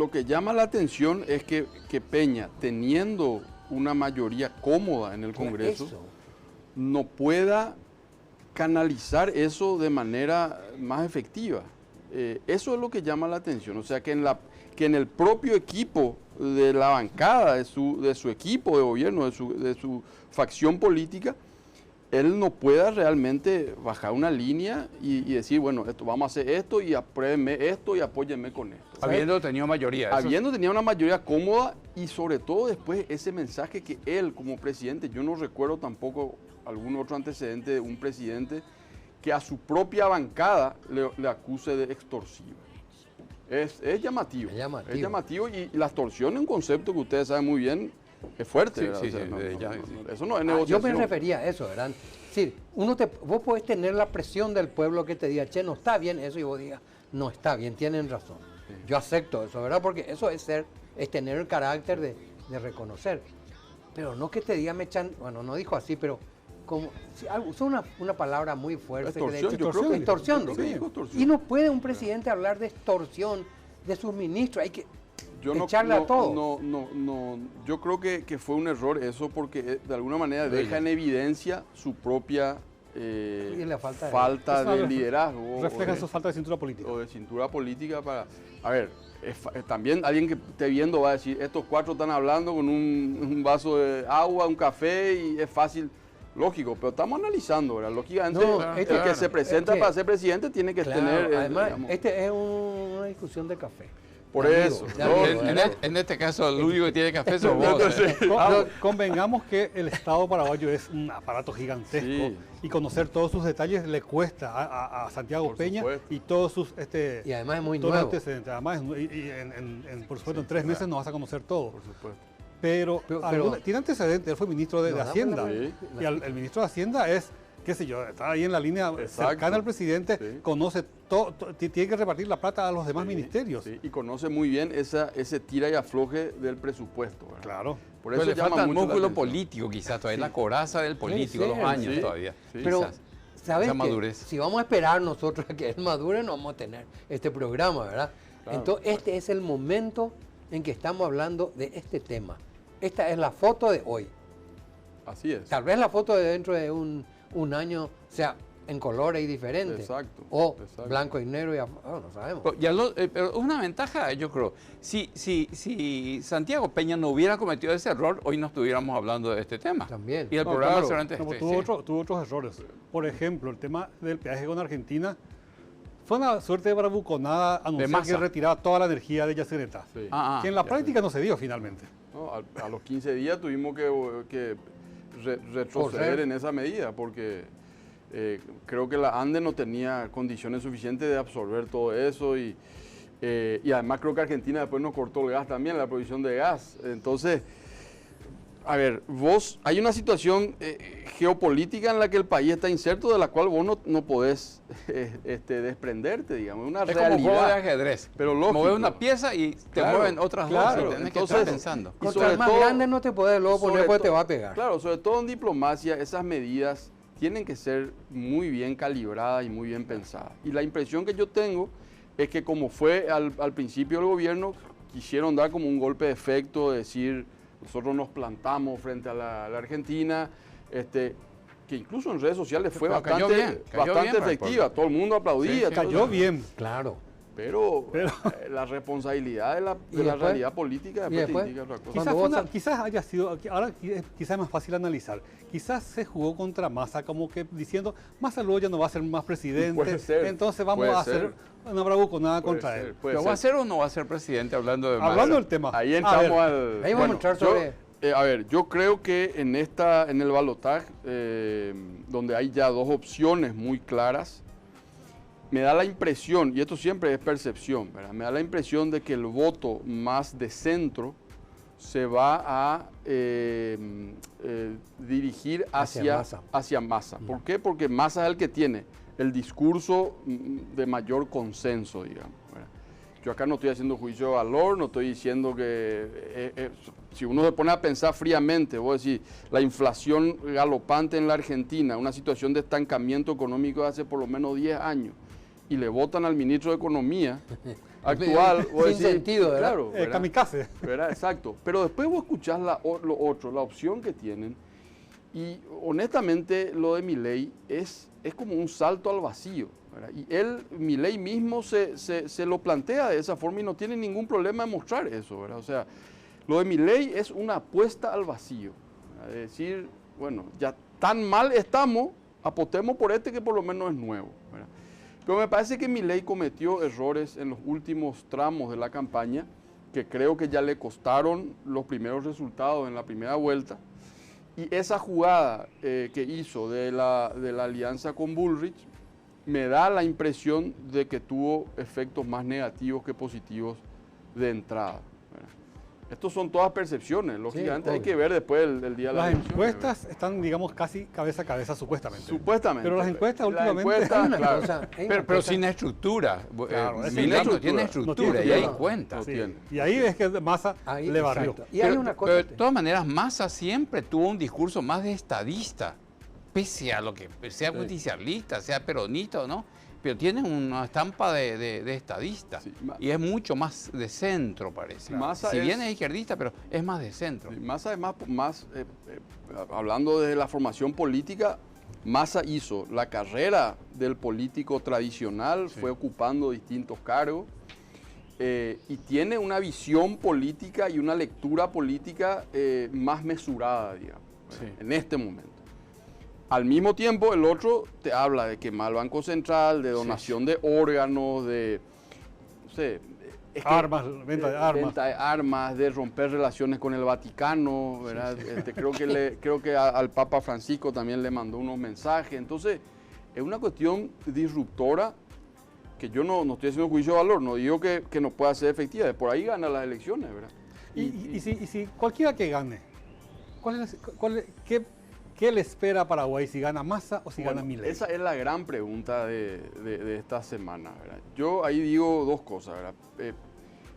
que llama la atención es que Peña, teniendo una mayoría cómoda en el Congreso, Eso. no pueda canalizar eso de manera más efectiva. Eso es lo que llama la atención. O sea, que en el propio equipo de la bancada, de su equipo de gobierno, de su facción política, él no pueda realmente bajar una línea y decir, bueno, vamos a hacer esto y apruébenme esto y apóyenme con esto. Habiendo tenido mayoría. eso Habiendo tenido una mayoría cómoda y sobre todo después ese mensaje que él como presidente, yo no recuerdo tampoco algún otro antecedente de un presidente que a su propia bancada le acuse de extorsiva. Es llamativo. Es llamativo. Es llamativo y la extorsión es un concepto que ustedes saben muy bien es fuerte. Sí, ¿verdad? sí, O sea, sí, eso no es Yo negociación. me refería a eso, ¿verdad? Es decir, vos podés tener la presión del pueblo que te diga, che, no está bien eso, y vos digas, no está bien, tienen razón. Yo acepto eso, ¿verdad? Porque eso es tener el carácter de reconocer. Pero no que te diga, bueno, no dijo así, pero como usó una palabra muy fuerte. Extorsión, que yo creo que extorsión. dijo, Sí. extorsión. Y no puede un presidente hablar de extorsión de sus ministros, hay que Yo echarle a todos. yo creo que fue un error eso porque de alguna manera deja en evidencia su propia Y la falta de- falta Eso de liderazgo Refleja o de- su falta de cintura política. o de cintura política para... A ver, también alguien que esté viendo va a decir, estos cuatro están hablando con un vaso de agua, un café y es fácil, lógico, pero estamos analizando, ¿verdad? Lógicamente, No, el que se presenta es que- para ser presidente tiene que Claro, tener... además, digamos, este es una discusión de café. Por De eso, amigo, de ¿no? amigo, ¿verdad? En este caso, el único que tiene café sos vos. Convengamos que el Estado paraguayo es un aparato gigantesco Sí. y conocer todos sus detalles le cuesta a Santiago Por Peña supuesto. y todos sus Y además es muy todos los nuevo. antecedentes. Además, por supuesto, en 3 meses no vas a conocer todo. Por supuesto. Pero, Pero- tiene antecedentes, él fue ministro de No, Hacienda. Sí. Y el ministro de Hacienda es, qué sé yo, está ahí en la línea Exacto. cercana al presidente, Sí. conoce todo, tiene que repartir la plata a los demás Sí, ministerios. sí, y conoce muy bien ese tira y afloje del presupuesto, ¿verdad? Claro. Por Pero eso le llama falta el mucho la músculo atención. político, quizás todavía la coraza del político, ser, los años sí, todavía. sí. Pero, Quizás. ¿sabes Esa qué? madurez. Si vamos a esperar nosotros a que él madure, no vamos a tener este programa, ¿verdad? Claro. Entonces, este es el momento en que estamos hablando de este tema. Esta es la foto de hoy. Así es. Tal vez la foto de dentro de un año sea en colores y diferente. Exacto, O exacto. blanco y negro, no sabemos. Pero una ventaja, yo creo, si Santiago Peña no hubiera cometido ese error, hoy no estuviéramos hablando de este tema. También. Y el No, programa claro. seguramente No, pues este, sí. tuvo otros errores. Por ejemplo, el tema del peaje con Argentina fue una suerte de bravuconada anunciar masa. que retiraba toda la energía de Yacyretá. Sí. Que en la ya práctica no se dio finalmente. No, a los 15 días tuvimos que retroceder Correr. en esa medida porque creo que la ANDE no tenía condiciones suficientes de absorber todo eso y además creo que Argentina después nos cortó el gas también, la provisión de gas. Entonces, a ver, hay una situación geopolítica en la que el país está inserto de la cual vos no podés desprenderte, digamos, una Es como un juego de realidad. ajedrez. Pero lógico. Mover una pieza y te Claro, mueven otras claro. dos y tenés que Entonces, estar pensando. y Contra sobre el más todo- grande no te puedes luego poner sobre porque te to- va a pegar. Claro, sobre todo en diplomacia, esas medidas tienen que ser muy bien calibradas y muy bien pensadas. Y la impresión que yo tengo es que como fue al principio del gobierno, quisieron dar como un golpe de efecto, decir, nosotros nos plantamos frente a la Argentina, que incluso en redes sociales fue Pero cayó bastante, bien, cayó bastante bien, efectiva, todo el mundo aplaudía. Sí, sí. todo Cayó eso. bien. Claro. Pero la responsabilidad de la después? realidad política ¿Y después te después? indica otra cosa. Cuando vos Quizás haya sido, ahora quizás es más fácil analizar. Quizás se jugó contra Massa, como que diciendo, Massa luego ya no va a ser más presidente, Puede ser, entonces vamos puede a hacer ser. una bravuconada Puede contra ser, él. puede ¿Pero va a ser. ser o no va a ser presidente hablando de Hablando Massa? del tema. Ahí A entramos ver, al... Ahí vamos a entrar sobre- a ver, yo creo que en el balotaje, donde hay ya dos opciones muy claras, me da la impresión, y esto siempre es percepción, ¿verdad? Me da la impresión de que el voto más de centro se va a dirigir hacia Massa. ¿Por qué? Porque Massa es el que tiene el discurso de mayor consenso, digamos, ¿verdad? Yo acá no estoy haciendo juicio de valor, no estoy diciendo que... si uno se pone a pensar fríamente, vos decís, la inflación galopante en la Argentina, una situación de estancamiento económico de hace por lo menos 10 años, y le votan al ministro de Economía actual, vos Sin decís, sentido, ¿verdad? Claro, ¿verdad? kamikaze. ¿Verdad? Exacto. Pero después vos escuchás lo otro, la opción que tienen, y honestamente lo de Milei es como un salto al vacío, ¿verdad? Y Milei mismo se lo plantea de esa forma y no tiene ningún problema en mostrar eso, ¿verdad? O sea, lo de Milei es una apuesta al vacío, ¿verdad? De decir, bueno, ya tan mal estamos, apostemos por este que por lo menos es nuevo, ¿verdad? Pero me parece que Milei cometió errores en los últimos tramos de la campaña que creo que ya le costaron los primeros resultados en la primera vuelta. Y esa jugada que hizo de la alianza con Bullrich me da la impresión de que tuvo efectos más negativos que positivos de entrada, ¿verdad? Estos son todas percepciones, lógicamente hay obvio. que ver después el día de Las las elecciones, encuestas están, digamos, casi cabeza a cabeza, supuestamente. supuestamente. Pero las encuestas últimamente- encuestas, Hay una claro, cosa, hay una Pero cosa- sin estructura. Claro, Milei sin no estructura. tiene No estructura tiene y ahí estructura. cuenta. No Sí. tiene. Y ahí ves que Massa ahí, le barrió. exacto. Y hay una cosa. Pero de todas maneras, Massa siempre tuvo un discurso más de estadista, pese a lo que sea justicialista, sea peronista o no, pero tiene una estampa de estadista. Sí, Y es mucho más de centro, parece. Massa Si es- bien es izquierdista, pero es más de centro. Massa es hablando de la formación política, Massa hizo la carrera del político tradicional, fue ocupando distintos cargos y tiene una visión política y una lectura política más mesurada, digamos, en este momento. Al mismo tiempo, el otro te habla de quemar el Banco Central, de donación de órganos, de, no sé, es que- Armas, venta de armas. Venta de armas, de romper relaciones con el Vaticano, ¿verdad? Creo que al Papa Francisco también le mandó unos mensajes. Entonces, es una cuestión disruptora que yo no estoy haciendo juicio de valor, no digo que no pueda ser efectiva, por ahí gana las elecciones, ¿verdad? Y si cualquiera que gane, ¿qué le espera a Paraguay? ¿Si gana Massa o si Bueno, gana Milei? esa es la gran pregunta de esta semana, ¿verdad? Yo ahí digo dos cosas, ¿verdad?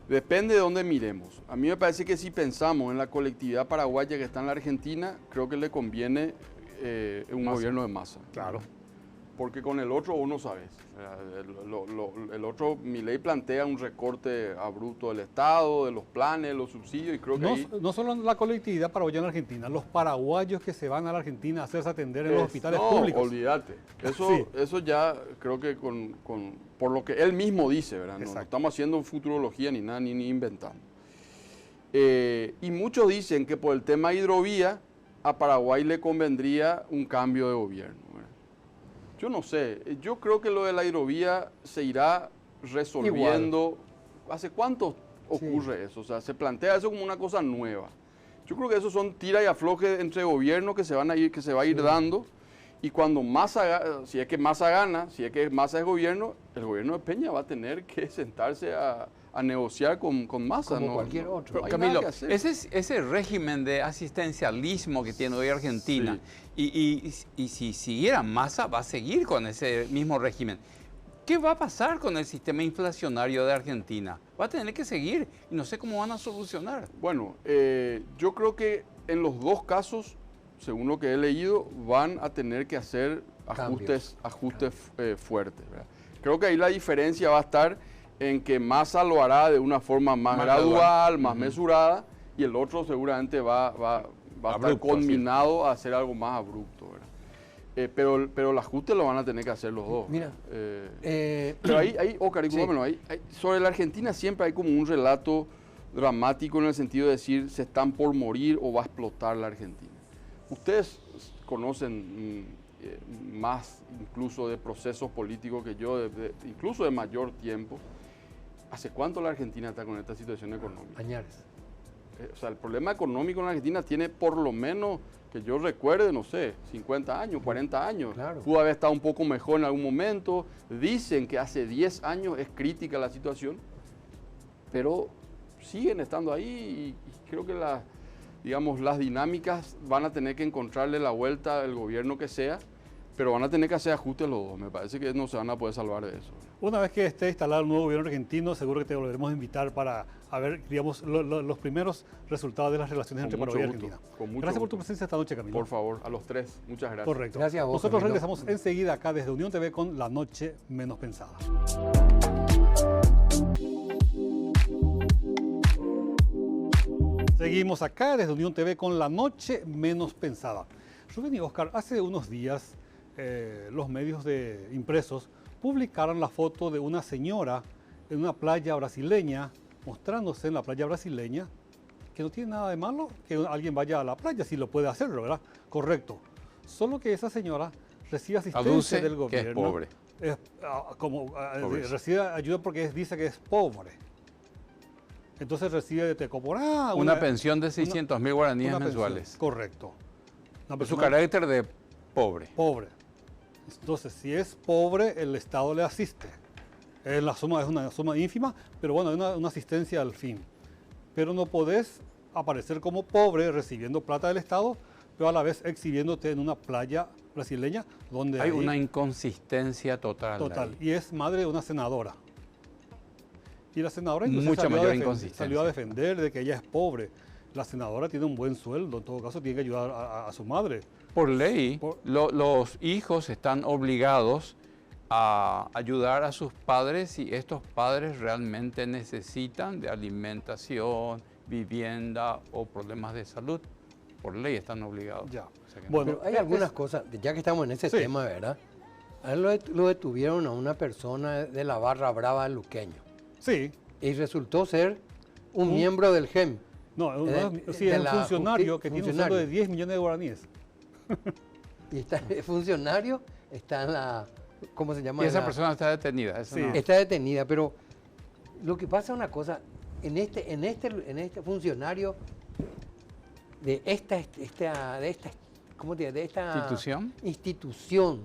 Depende de dónde miremos. A mí me parece que si pensamos en la colectividad paraguaya que está en la Argentina, creo que le conviene un gobierno de Massa. Claro. Porque con el otro vos no sabes. El otro, Milei plantea un recorte abrupto del Estado, de los planes, los subsidios, y creo que ahí... No solo la colectividad paraguaya en Argentina, los paraguayos que se van a la Argentina a hacerse atender en los hospitales públicos. Olvídate. Eso, Sí. eso ya creo que por lo que él mismo dice, ¿verdad? No Exacto. estamos haciendo futurología ni nada, ni inventando. Y muchos dicen que por el tema hidrovía a Paraguay le convendría un cambio de gobierno, ¿verdad? Yo no sé, yo creo que lo de la hidrovía se irá resolviendo. ¿Hace cuánto ocurre eso? O sea, se plantea eso como una cosa nueva. Yo creo que eso son tira y afloje entre gobiernos que se va a ir dando. Y cuando Massa, si es que Massa gana, si es que Massa es gobierno, el gobierno de Peña va a tener que sentarse a negociar con Massa. Como cualquier otro. No hay Camilo, nada que hacer. ese régimen de asistencialismo que tiene hoy Argentina, y si siguiera Massa, va a seguir con ese mismo régimen. ¿Qué va a pasar con el sistema inflacionario de Argentina? Va a tener que seguir y no sé cómo van a solucionar. Bueno, yo creo que en los dos casos, según lo que he leído, van a tener que hacer ajustes fuertes, ¿verdad? Creo que ahí la diferencia va a estar en que Massa lo hará de una forma más gradual, más mesurada, y el otro seguramente va a estar Abrupto, conminado a hacer algo más abrupto, ¿verdad? Pero el ajuste lo van a tener que hacer los dos. Mira, Pero Óscar, discúlpame, sobre la Argentina siempre hay como un relato dramático en el sentido de decir se están por morir o va a explotar la Argentina. Ustedes conocen más incluso de procesos políticos que yo, incluso de mayor tiempo. ¿Hace cuánto la Argentina está con esta situación económica? Añares. O sea, el problema económico en la Argentina tiene por lo menos, que yo recuerde, no sé, 50 años, 40 años. Claro. Pudo haber estado un poco mejor en algún momento. Dicen que hace 10 años es crítica la situación, pero siguen estando ahí y creo que las dinámicas van a tener que encontrarle la vuelta al gobierno que sea, pero van a tener que hacer ajustes los dos. Me parece que no se van a poder salvar de eso. Una vez que esté instalado el nuevo gobierno argentino, seguro que te volveremos a invitar para ver, digamos, los primeros resultados de las relaciones entre Con mucho Paraguay y gusto, Argentina. con mucho Gracias por tu gusto. presencia esta noche, Camilo. Por favor, a los tres, muchas gracias. Correcto. Gracias a vos, Nosotros Camilo. regresamos enseguida acá desde Unión TV con La Noche Menos Pensada. Seguimos acá desde Unión TV con La Noche Menos Pensada. Rubén y Oscar, hace unos días los medios impresos publicaron la foto de una señora en una playa brasileña, mostrándose en la playa brasileña, que no tiene nada de malo que alguien vaya a la playa, si lo puede hacerlo, ¿verdad? Correcto. Solo que esa señora recibe asistencia Aduce del que gobierno. es pobre. Pobreza. Recibe ayuda porque dice que es pobre. Entonces recibe de Tecoporá Una pensión de 600.000 guaraníes una pensión. mensuales. Correcto. Una Por su persona carácter de pobre. pobre. Entonces, si es pobre, el Estado le asiste. Es una suma ínfima, pero bueno, es una asistencia al fin. pero no podés aparecer como pobre recibiendo plata del Estado, pero a la vez exhibiéndote en una playa brasileña donde Hay una inconsistencia total. total. Ahí. Y es madre de una senadora. Y la senadora incluso Mucha salió, mayor a inconsistencia. salió a defender de que ella es pobre. La senadora tiene un buen sueldo, en todo caso tiene que ayudar a su madre. Por ley, Por- los hijos están obligados a ayudar a sus padres si estos padres realmente necesitan de alimentación, vivienda o problemas de salud. Por ley están obligados. Ya. O sea que Bueno, Pero hay algunas cosas, ya que estamos en ese Sí. tema, ¿verdad? A él lo detuvieron a una persona de la barra brava luqueño Sí, y resultó ser un miembro del GEM. no, sí, de es un la funcionario justi- que tiene un funcionario. sueldo de 10 millones de guaraníes. Y está, el funcionario está en la, ¿cómo se llama? y En esa la- persona está detenida. Eso Sí. no. Está detenida, pero lo que pasa es una cosa, en este funcionario de esta ¿cómo te digo? De esta institución,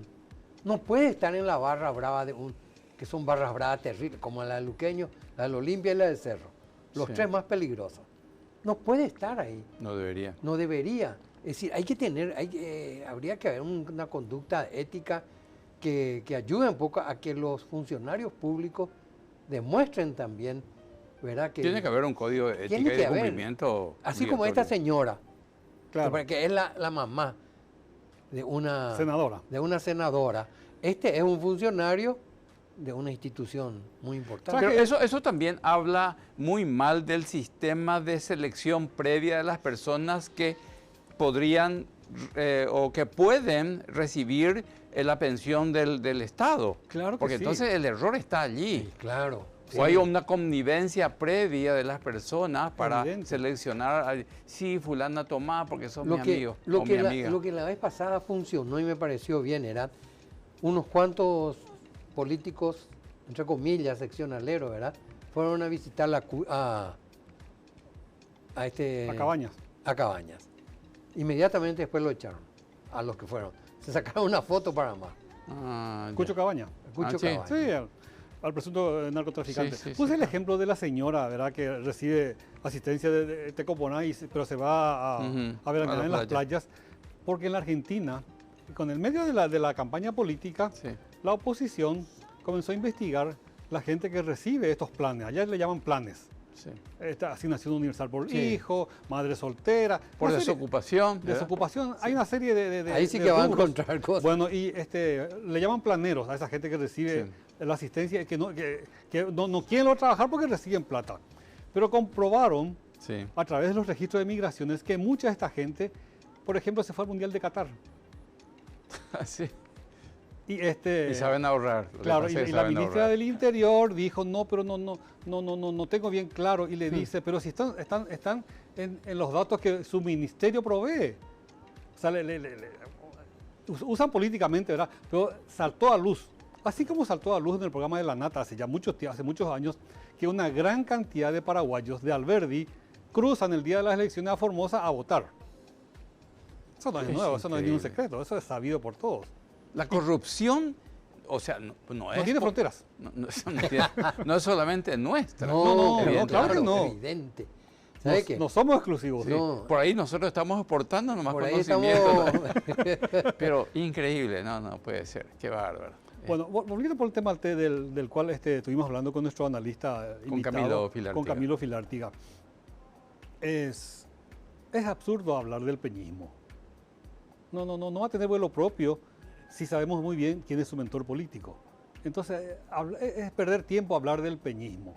no puede estar en la barra brava que son barras bravas terribles, como la de Luqueño, la de Olimpia y la del Cerro, los Sí. tres más peligrosos. No puede estar ahí, No debería. no debería. Es decir, habría que haber una conducta ética que ayude un poco a que los funcionarios públicos demuestren también, ¿verdad? Tiene que haber un código de Tiene ética y que de haber. cumplimiento. Así como esta obligatorio. señora, Claro, que es la mamá de una senadora. Este es un funcionario de una institución muy importante. Pero eso también habla muy mal del sistema de selección previa de las personas que podrían o que pueden recibir la pensión del Estado. Claro que Porque sí. entonces el error está allí. Sí, claro. O hay una connivencia previa de las personas para Evidente. seleccionar, sí, fulana tomá porque sos mi Lo que, amigo lo, o que mi la, amiga. lo que la vez pasada funcionó y me pareció bien era unos cuantos políticos, entre comillas, seccionaleros, ¿verdad? Fueron a visitar a Cabañas. a Cabañas. Inmediatamente después lo echaron a los que fueron. Se sacaron una foto para más. Ah, ya. Cucho Cabaña. Cucho sí. Cabañas. Sí, al presunto narcotraficante. Sí, sí, Puse sí, el claro. ejemplo de la señora, ¿verdad? Que recibe asistencia de Tecoponá, pero se va Ujú, a veranear a la en las playa. playas. Porque en la Argentina, con el medio de la campaña política, Sí. la oposición comenzó a investigar la gente que recibe estos planes. Allá le llaman planes. Sí. Esta asignación universal por Sí. hijo, madre soltera. Por una serie- desocupación. ¿verdad? desocupación. Hay una serie de Ahí sí de que va a rubros. encontrar cosas. Bueno, y le llaman planeros a esa gente que recibe Sí. la asistencia, que no quieren trabajar porque reciben plata. Pero comprobaron Sí. a través de los registros de migraciones que mucha de esta gente, por ejemplo, se fue al Mundial de Qatar. Sí. Y Y saben ahorrar. lo que Claro, pasa es que y la saben ministra ahorrar. del Interior dijo, no, pero no tengo bien claro. Y le dice, pero si están en los datos que su ministerio provee. O sea, usan políticamente, ¿verdad? Pero saltó a luz, así como saltó a luz en el programa de La Nata hace muchos años, que una gran cantidad de paraguayos de Alberdi cruzan el día de las elecciones a Formosa a votar. Eso no es Es nuevo, eso no es ningún increíble. secreto, eso es sabido por todos. La corrupción, o sea, no es... No tiene fronteras. Eso no es solamente nuestra. no, evidente. claro que no. Evidente. ¿Sabe qué? No somos exclusivos. Sí, No. Por ahí nosotros estamos exportando nomás Por ahí conocimiento. estamos... Pero increíble, no puede ser. Qué bárbaro. Bueno, volviendo por el tema del cual estuvimos hablando con nuestro analista Con invitado, Camilo Filártiga. con Camilo Filártiga. Es absurdo hablar del peñismo. No va a tener vuelo propio si sabemos muy bien quién es su mentor político. Entonces, es perder tiempo hablar del peñismo.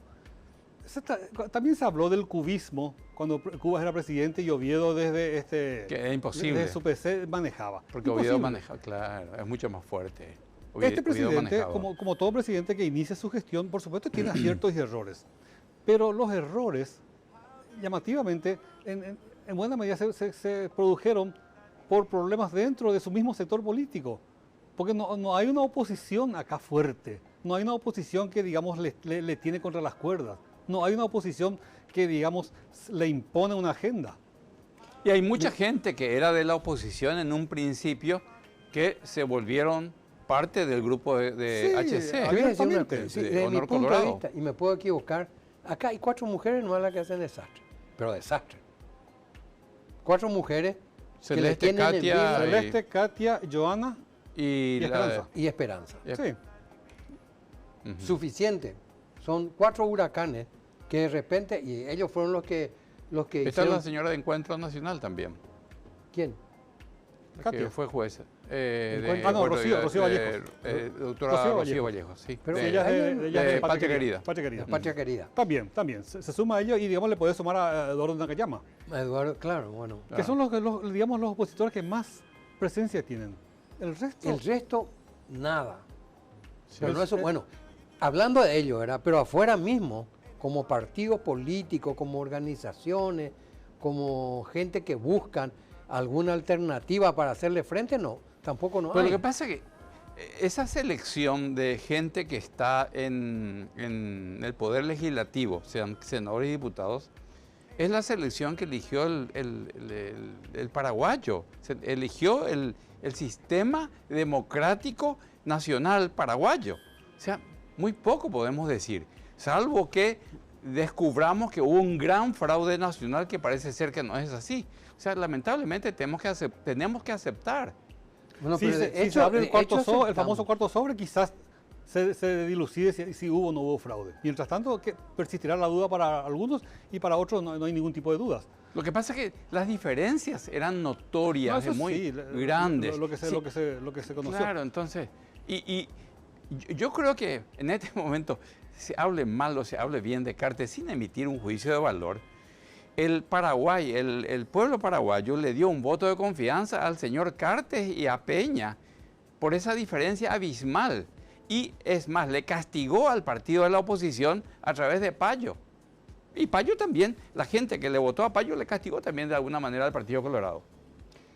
También se habló del cubismo cuando Cubas era presidente y Oviedo desde Que es imposible. desde su PC manejaba. Porque Imposible. Oviedo maneja, claro, es mucho más fuerte. Este Oviedo presidente, manejaba. como todo presidente que inicia su gestión, por supuesto tiene aciertos y errores. Pero los errores, llamativamente, en buena medida se produjeron por problemas dentro de su mismo sector político. Porque no hay una oposición acá fuerte. No hay una oposición que, digamos, le tiene contra las cuerdas. No hay una oposición que, digamos, le impone una agenda. Y hay mucha gente que era de la oposición en un principio que se volvieron parte del grupo de Sí, HC. había- Te voy a decir Abiertamente, sí, de desde mi Honor punto de Colorado. vista, y me puedo equivocar, acá hay 4 mujeres nomás las que hacen desastre. pero desastre. 4 mujeres que le Celeste, tienen Katia envidia Celeste, Katia, Joana y y Esperanza. y esperanza. Sí. Suficiente. Son 4 huracanes que de repente, y ellos fueron los que Está hicieron... la señora de Encuentro Nacional también, ¿Quién? Katia. que fue jueza. Rocío Vallejos. Doctora Rocío Vallejos, sí. Pero Sí, de- ella es hay un- ella es de de Patria Querida. Patria Querida. Patria Querida. También. Se suma a ellos y, digamos, le puede sumar a Eduardo Nakayama, Eduardo, claro, bueno. que son digamos, los opositores que más presencia tienen. El resto... El resto, nada. Sí. Pero no eso, bueno, hablando de ello, ¿verdad? Pero afuera mismo, como partidos políticos, como organizaciones, como gente que buscan alguna alternativa para hacerle frente, no, tampoco no Pero hay. lo que pasa es que esa selección de gente que está en el poder legislativo, sean senadores y diputados, es la selección que eligió el paraguayo. Se eligió el sistema democrático nacional paraguayo. O sea, muy poco podemos decir, salvo que descubramos que hubo un gran fraude nacional que parece ser que no es así. O sea, lamentablemente tenemos que aceptar. Bueno, Si pero se, de si se hecho- abre de el, cuarto hecho sobre, el aceptamos. famoso cuarto sobre, quizás se dilucide si hubo o no hubo fraude. Mientras tanto, que persistirá la duda para algunos y para otros no hay ningún tipo de dudas. Lo que pasa es que las diferencias eran notorias, No, eso muy sí, grandes. Lo que se conoció. Claro, entonces, y yo creo que en este momento, se hable mal o se hable bien de Cartes sin emitir un juicio de valor, el Paraguay, el pueblo paraguayo le dio un voto de confianza al señor Cartes y a Peña por esa diferencia abismal. Y es más, le castigó al partido de la oposición a través de Payo. Y Payo también, la gente que le votó a Payo le castigó también de alguna manera al Partido Colorado.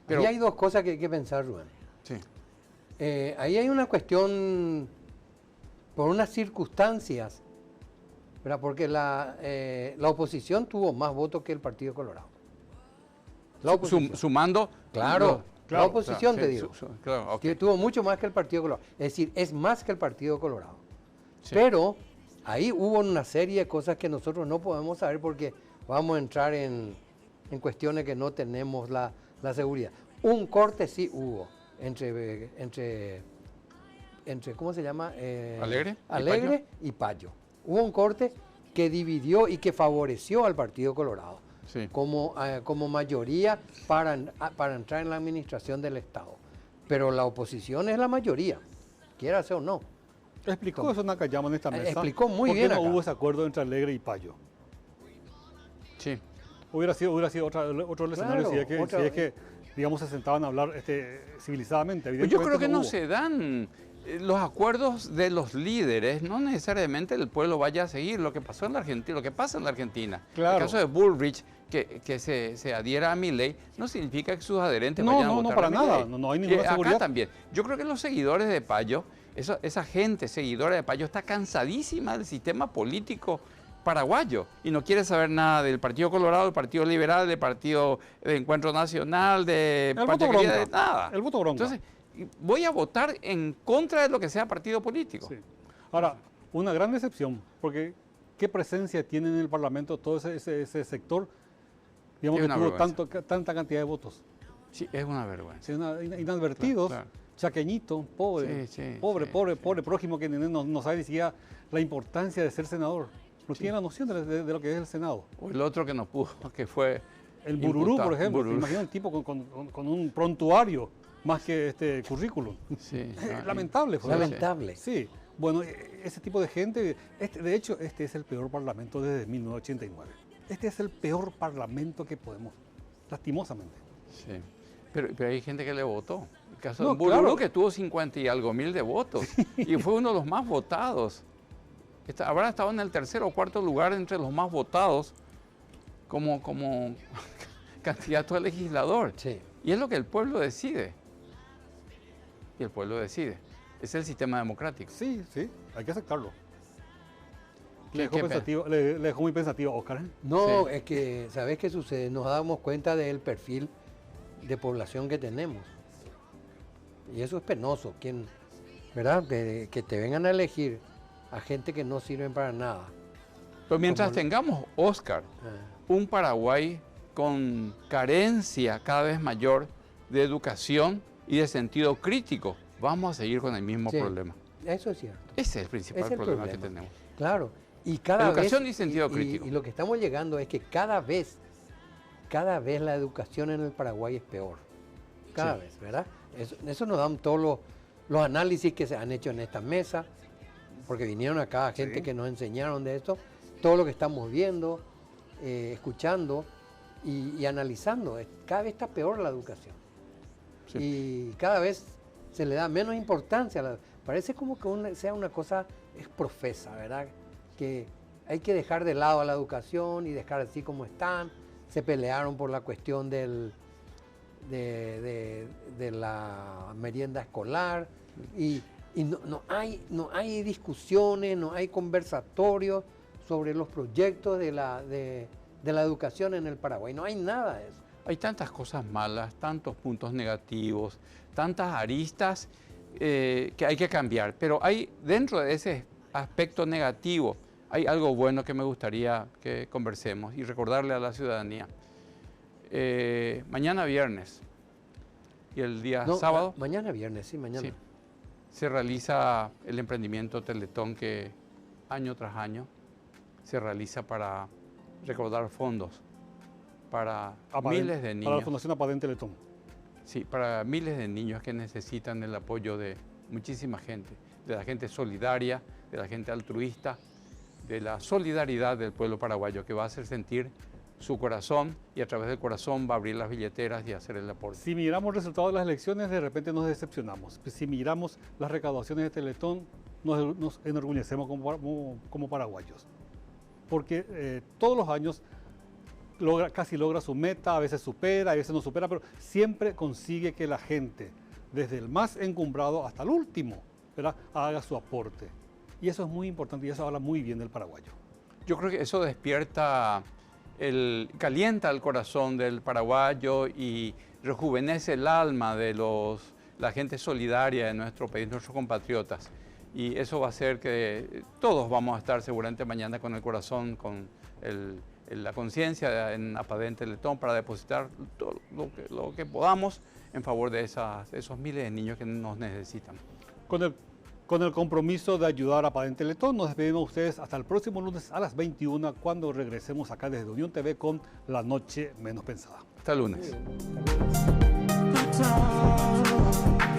Pero, Ahí hay 2 cosas que hay que pensar, Rubén. sí. Ahí hay una cuestión por unas circunstancias, ¿verdad? Porque la oposición tuvo más votos que el Partido Colorado. La oposición. Sumando. Claro, la oposición, sí, te digo. claro, ok. Que tuvo mucho más que el Partido Colorado. Es decir, es más que el Partido Colorado. Sí. Pero ahí hubo una serie de cosas que nosotros no podemos saber porque vamos a entrar en cuestiones que no tenemos la seguridad. Un corte sí hubo entre ¿cómo se llama? ¿Alegre? ¿Y Alegre y Payo. Hubo un corte que dividió y que favoreció al Partido Colorado Sí. como mayoría para entrar en la administración del Estado. Pero la oposición es la mayoría, quiera ser o no. Explicó eso Nakayama en esta mesa. Explicó muy ¿Por qué bien no acá. hubo ese acuerdo entre Alegre y Payo? Sí. Hubiera sido otro escenario si es que, digamos, se sentaban a hablar civilizadamente. Pues yo creo que no hubo. se dan los acuerdos de los líderes, no necesariamente el pueblo vaya a seguir lo que pasó en la Argentina, lo que pasa en la Argentina. Claro. El caso de Bullrich, que se adhiera a Milei, no significa que sus adherentes No, vayan a no, no, votar para a nada. Milei. No hay ninguna Acá seguridad. también. Yo creo que los seguidores de Payo, esa gente seguidora de Payo está cansadísima del sistema político paraguayo y no quiere saber nada del Partido Colorado, del Partido Liberal, del Partido de Encuentro Nacional, de El Patria voto Querida, bronca. de nada. El voto bronca. Entonces, voy a votar en contra de lo que sea partido político. Sí. Ahora, una gran decepción, porque ¿qué presencia tiene en el Parlamento todo ese sector, digamos, Es que una tuvo vergüenza. tanta cantidad de votos? Sí, es una vergüenza. Sí, inadvertidos, Claro. chaqueñito, pobre, Sí, sí, pobre, sí, pobre, sí. pobre prójimo que no sabe ni siquiera la importancia de ser senador. No tiene la noción de lo que es el Senado. O el otro que no pudo, que fue El Bururú, imputado. por ejemplo, Bururú. imagina un tipo con un prontuario más que este currículum. Sí, no, Lamentable. fue. Lamentable. Sí, bueno, ese tipo de gente, de hecho, este es el peor parlamento desde 1989. Este es el peor parlamento que podemos, lastimosamente. Sí. Pero hay gente que le votó. El caso No, de Bururú, claro. que tuvo 50 y algo mil de votos y fue uno de los más votados. Habrá estado en el 3º o 4º lugar entre los más votados como candidato a legislador. Sí. Y es lo que el pueblo decide. Y el pueblo decide. Es el sistema democrático. Sí, hay que aceptarlo. ¿Qué- Le dejó, qué pensativo, le dejó muy pensativo a Oscar. No, Sí. es que, ¿sabes qué sucede? Nos damos cuenta del perfil de población que tenemos. Y eso es penoso. ¿Verdad? Que te vengan a elegir a gente que no sirven para nada. Pero mientras como- tengamos, Oscar, un Paraguay con carencia cada vez mayor de educación y de sentido crítico, vamos a seguir con el mismo Sí. problema. Eso es cierto. Ese es el principal Es el problema que problema. tenemos. Claro. Y cada Educación vez, y sentido crítico. Y lo que estamos llegando es que cada vez la educación en el Paraguay es peor. Cada Sí. vez, ¿verdad? Eso nos dan todos los análisis que se han hecho en esta mesa, porque vinieron acá gente Sí. que nos enseñaron de esto, todo lo que estamos viendo, escuchando y analizando. Cada vez está peor la educación. Sí. Y cada vez se le da menos importancia. Parece como que sea una cosa es profesa, ¿verdad? Que hay que dejar de lado a la educación y dejar así como están. Se pelearon por la cuestión de la merienda escolar y no hay discusiones, no hay conversatorios sobre los proyectos de la educación en el Paraguay. No hay nada de eso. Hay tantas cosas malas, tantos puntos negativos, tantas aristas que hay que cambiar. Pero hay dentro de ese aspecto negativo, hay algo bueno que me gustaría que conversemos y recordarle a la ciudadanía. Mañana viernes y el día No, sábado mañana viernes, sí, mañana. sí, se realiza el emprendimiento Teletón que año tras año se realiza para recaudar fondos para miles de Para la niños. Fundación Apadén Teletón. Sí, para miles de niños que necesitan el apoyo de muchísima gente, de la gente solidaria, de la gente altruista, de la solidaridad del pueblo paraguayo que va a hacer sentir su corazón y a través del corazón va a abrir las billeteras y hacer el aporte. Si miramos el resultado de las elecciones, de repente nos decepcionamos. Si miramos las recaudaciones de Teletón, nos enorgullecemos como paraguayos. Porque todos los años casi logra su meta, a veces supera, a veces no supera, pero siempre consigue que la gente, desde el más encumbrado hasta el último, ¿verdad?, haga su aporte. Y eso es muy importante y eso habla muy bien del paraguayo. Yo creo que eso calienta el corazón del paraguayo y rejuvenece el alma de la gente solidaria de nuestro país, nuestros compatriotas. Y eso va a hacer que todos vamos a estar seguramente mañana con el corazón, con la conciencia en Apadén Teletón para depositar todo lo que podamos en favor de esos miles de niños que nos necesitan. Con el compromiso de ayudar a Apadén Teletón, nos despedimos de ustedes hasta el próximo lunes a las 21 cuando regresemos acá desde Unión TV con La Noche Menos Pensada. Hasta el lunes.